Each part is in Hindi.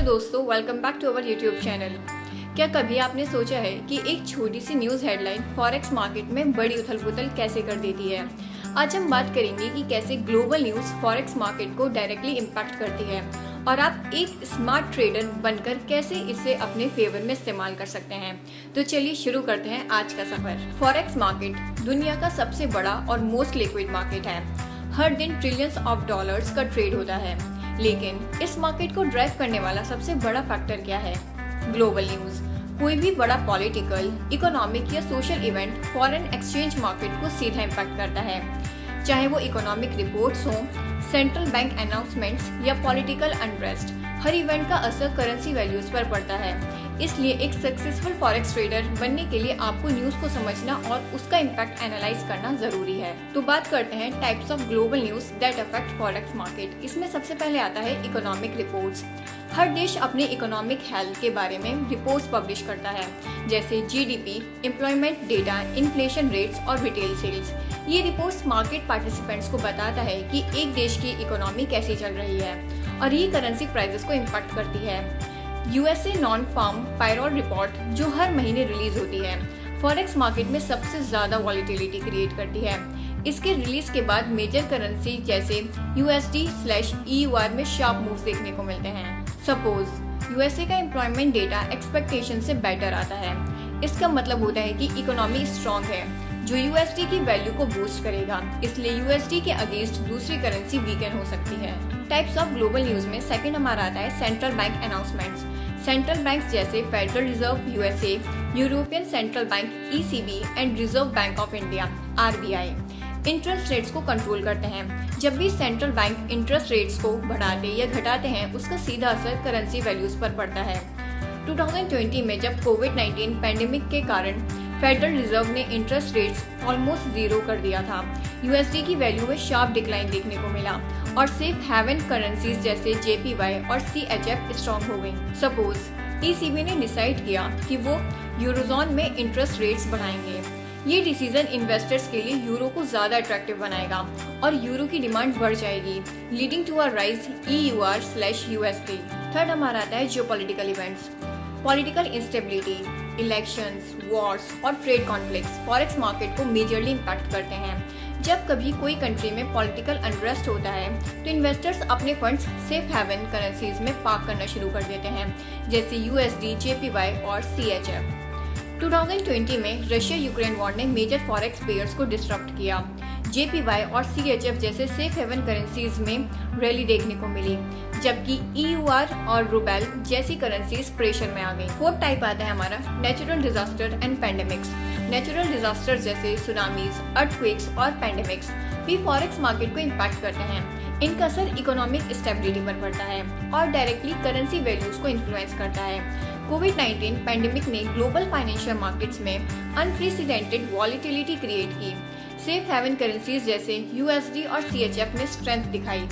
हेलो दोस्तों, welcome back to our YouTube channel. क्या कभी आपने सोचा है कि एक छोटी सी न्यूज़ हेडलाइन फॉरेक्स मार्केट में बड़ी उथल पुथल कैसे कर देती है। आज हम बात करेंगे कि कैसे ग्लोबल न्यूज़ फॉरेक्स मार्केट को डायरेक्टली इम्पैक्ट करती है और आप एक स्मार्ट ट्रेडर बनकर कैसे इसे अपने फेवर में इस्तेमाल कर सकते हैं। तो चलिए शुरू करते हैं आज का सफर। फॉरेक्स मार्केट दुनिया का सबसे बड़ा और मोस्ट लिक्विड मार्केट है। हर दिन ट्रिलियंस ऑफ डॉलर्स का ट्रेड होता है, लेकिन इस मार्केट को ड्राइव करने वाला सबसे बड़ा फैक्टर क्या है? Global news. कोई भी बड़ा पॉलिटिकल, इकोनॉमिक या social event foreign exchange market को सीधा इम्पैक्ट करता है, चाहे वो इकोनॉमिक रिपोर्ट्स हों, सेंट्रल बैंक अनाउंसमेंट्स या पॉलिटिकल अनरेस्ट। हर इवेंट का असर करेंसी वैल्यूज पर पड़ता है। इसलिए एक सक्सेसफुल फॉरेक्स ट्रेडर बनने के लिए आपको न्यूज़ को समझना और उसका इम्पैक्ट एनालाइज करना जरूरी है। तो बात करते हैं types of global news that affect forex market. इसमें सबसे पहले आता है इकोनॉमिक रिपोर्ट्स। हर देश अपने इकोनॉमिक हेल्थ के बारे में रिपोर्ट्स पब्लिश करता है, जैसे GDP, employment data, inflation rates और रिटेल सेल्स। ये रिपोर्ट्स मार्केट पार्टिसिपेंट्स को बताता है कि एक देश की इकोनॉमी कैसी चल रही है और ये करेंसी प्राइसेस को इम्पैक्ट करती है। USA non farm payroll report जो हर महीने रिलीज होती है, फॉरेक्स मार्केट में सबसे ज्यादा वॉलीटिलिटी क्रिएट करती है। इसके रिलीज के बाद मेजर करेंसी जैसे USD/EUR में शार्प मूव्स देखने को मिलते हैं। सपोज यूएसए का एम्प्लॉयमेंट डेटा एक्सपेक्टेशन से बेटर आता है, इसका मतलब होता है कि इकोनॉमी स्ट्रांग है, जो USD की वैल्यू को बूस्ट करेगा। इसलिए USD के अगेंस्ट दूसरी करेंसी वीकन हो सकती है। टाइप्स ऑफ ग्लोबल न्यूज में सेकंड हमारा आता है central bank announcements. Central banks जैसे federal reserve USA, European central bank ECB and reserve bank of India RBI interest rates को कंट्रोल करते हैं। जब भी सेंट्रल बैंक इंटरेस्ट रेट्स को बढ़ाते या घटाते हैं, उसका सीधा असर करेंसी वैल्यूज पर पड़ता है। 2020 में जब कोविड-19 पैंडेमिक के कारण फेडरल रिजर्व ने इंटरेस्ट रेट्स ऑलमोस्ट जीरो कर दिया था, USD की वैल्यू में शार्प डिक्लाइन देखने को मिला और सेफ हेवन करेंसीज जैसे JPY और CHF स्ट्रॉन्ग हो गई। सपोज ECB ने डिसाइड किया कि वो यूरोजोन में इंटरेस्ट रेट्स बढ़ाएंगे। ये डिसीजन इन्वेस्टर्स के लिए यूरो को ज्यादा अट्रैक्टिव बनाएगा और यूरो की डिमांड बढ़ जाएगी, leading to a rise EUR/USD। Third हमारा आता है geopolitical events. Political instability, elections, wars और ट्रेड कॉन्फ्लिक्ट्स फॉरेक्स मार्केट को मेजरली इम्पैक्ट करते हैं। जब कभी कोई कंट्री में पॉलिटिकल अनरेस्ट होता है, तो इन्वेस्टर्स अपने फंड्स सेफ हेवन करेंसीज में पार्क करना शुरू कर देते हैं, जैसे USD, JPY और CHF। 2020 में रशिया यूक्रेन वॉर ने मेजर फॉरेक्स पेयर्स को डिस्टर्ब किया। JPY और CHF जैसे सेफ हेवन करेंसीज में रैली देखने को मिली, जबकि EUR और रूबेल जैसी करेंसीज प्रेशर में आ गई। फोर्थ टाइप आता है हमारा natural disaster and pandemics. Natural disaster जैसे सुनामीज, अर्थक्वेक्स और पैंडेमिक्स भी फॉरेक्स मार्केट को इम्पैक्ट करते हैं। इनका असर इकोनॉमिक स्टेबिलिटी पर पड़ता है और डायरेक्टली करेंसी वैल्यूज को इन्फ्लुएंस करता है। कोविड-19 पैंडेमिक ने ग्लोबल फाइनेंशियल मार्केट्स में अनप्रेसिडेंटेड वॉलीटिलिटी क्रिएट की। सेफ हेवन करेंसीज जैसे USD और CHF ने स्ट्रेंथ दिखाई,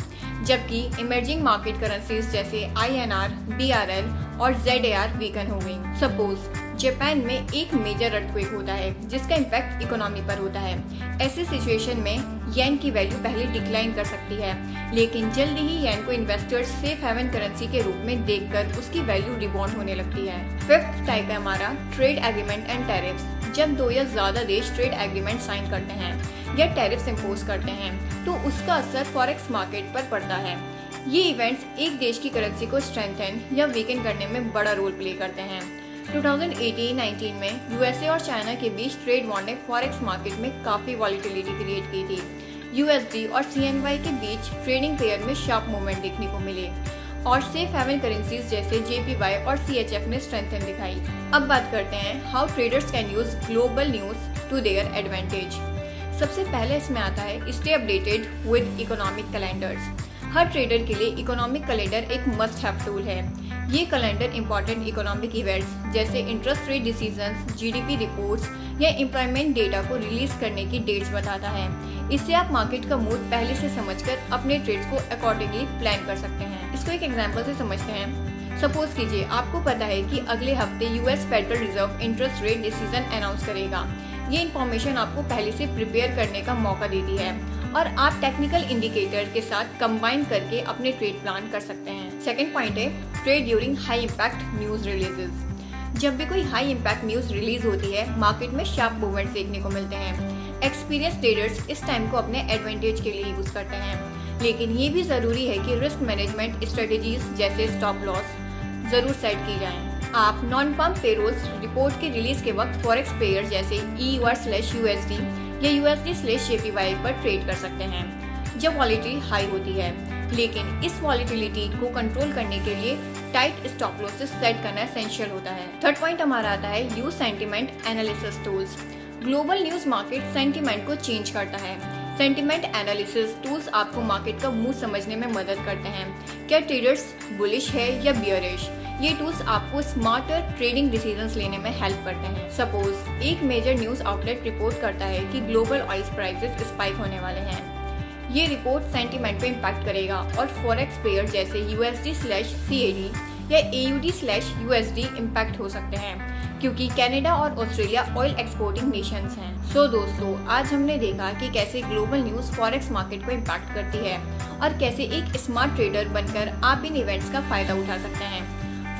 जबकि इमर्जिंग मार्केट करेंसीज जैसे INR, BRL और ZAR वीकन हो गई। सपोज जापान में एक मेजर अर्थक्वेक होता है जिसका इम्पैक्ट इकोनॉमी पर होता है। ऐसी सिचुएशन में येन की वैल्यू पहले डिक्लाइन कर सकती है, लेकिन जल्दी ही येन को इन्वेस्टर्स सेफ हेवन करेंसी के रूप में देखकर उसकी वैल्यू रिबाउंड होने लगती है। फिफ्थ टाइप है हमारा ट्रेड एग्रीमेंट एंड टैरिफ्स। जब दो या ज्यादा देश ट्रेड एग्रीमेंट साइन करते हैं या टैरिफ्स इम्पोज करते हैं, तो उसका असर फॉरेक्स मार्केट पर पड़ता है। ये इवेंट्स एक देश की करेंसी को स्ट्रेंथन या वीकन करने में बड़ा रोल प्ले करते हैं। 2018-19 में USA और चाइना के बीच ट्रेड वॉर ने फॉरेक्स मार्केट में काफी वॉलीटिलिटी क्रिएट की थी। USD और CNY के बीच ट्रेडिंग पेयर में शार्प मूवमेंट देखने को मिले और सेफ हेवन करेंसीज जैसे JPY और CHF ने स्ट्रेंथन दिखाई। अब बात करते हैं how traders can use global news to their advantage. सबसे पहले इसमें आता है stay updated with economic calendars. हर ट्रेडर के लिए इकोनॉमिक कैलेंडर एक मस्ट हैव टूल है। ये कैलेंडर इंपॉर्टेंट इकोनॉमिक इवेंट्स जैसे interest rate decisions, GDP reports या एम्प्लॉयमेंट डेटा को रिलीज करने की डेट्स बताता है। इससे आप मार्केट का मूड पहले से समझकर अपने ट्रेड्स को अकॉर्डिंगली प्लान कर सकते हैं। इसको एक एग्जांपल से समझते हैं। सपोज कीजिए आपको पता है कि अगले हफ्ते US federal reserve interest rate decision announce करेगा। ये इन्फॉर्मेशन आपको पहले से प्रिपेयर करने का मौका देती है और आप टेक्निकल इंडिकेटर के साथ कंबाइन करके अपने ट्रेड प्लान कर सकते हैं। सेकंड पॉइंट है trade during high impact news releases. जब भी कोई हाई इम्पैक्ट न्यूज़ रिलीज होती है, मार्केट में शार्प मूवमेंट्स देखने को मिलते हैं। एक्सपीरियंस ट्रेडर्स इस टाइम को अपने एडवांटेज के लिए यूज करते हैं, लेकिन ये भी जरूरी है कि रिस्क मैनेजमेंट स्ट्रेटेजीज जैसे स्टॉप लॉस जरूर सेट की जाएं। आप नॉन फार्म पेरोल्स रिपोर्ट के रिलीज के वक्त फॉरेक्स पेयर जैसे EUR/USD या USD/JPY पर ट्रेड कर सकते हैं जब वॉलेटिलिटी हाई होती है, लेकिन इस वॉलेटिलिटी को कंट्रोल करने के लिए टाइट स्टॉप लॉसेस सेट करना एसेंशियल होता है। थर्ड पॉइंट हमारा आता है use sentiment analysis tools. Global news market sentiment को चेंज करता है। सेंटिमेंट एनालिसिस टूल्स आपको मार्केट का मूड समझने में मदद करते हैं। क्या ट्रेडर्स बुलिश है या बियरिश? ये टूल्स आपको स्मार्टर ट्रेडिंग डिसीजंस लेने में हेल्प करते हैं। सपोज एक मेजर न्यूज आउटलेट रिपोर्ट करता है कि ग्लोबल ऑयल प्राइसेस स्पाइक होने वाले हैं। ये रिपोर्ट सेंटिमेंट पे इम्पैक्ट करेगा और फॉरेक्स पेयर जैसे USD/CAD या AUD/USD इम्पैक्ट हो सकते हैं, क्योंकि कनाडा और ऑस्ट्रेलिया ऑयल एक्सपोर्टिंग नेशंस हैं। सो दोस्तों, आज हमने देखा कि कैसे ग्लोबल न्यूज़ फॉरेक्स मार्केट को इम्पैक्ट करती है और कैसे एक स्मार्ट ट्रेडर बनकर आप इन इवेंट्स का फायदा उठा सकते हैं।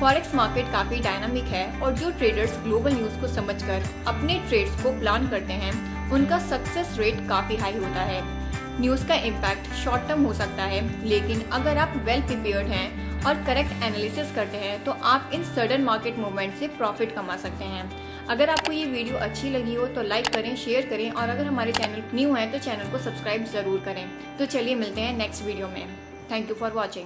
फॉरेक्स मार्केट काफ़ी डायनामिक है और जो ट्रेडर्स ग्लोबल न्यूज़ को समझकर अपने ट्रेड्स को प्लान करते हैं, उनका सक्सेस रेट काफ़ी हाई होता है। न्यूज़ का इम्पैक्ट शॉर्ट टर्म हो सकता है, लेकिन अगर आप वेल प्रिपेयर्ड हैं और करेक्ट एनालिसिस करते हैं तो आप इन सडन मार्केट मूवमेंट से प्रॉफिट कमा सकते हैं। अगर आपको ये वीडियो अच्छी लगी हो तो लाइक करें, शेयर करें और अगर हमारे चैनल न्यू है तो चैनल को सब्सक्राइब ज़रूर करें। तो चलिए मिलते हैं नेक्स्ट वीडियो में। Thank you for watching.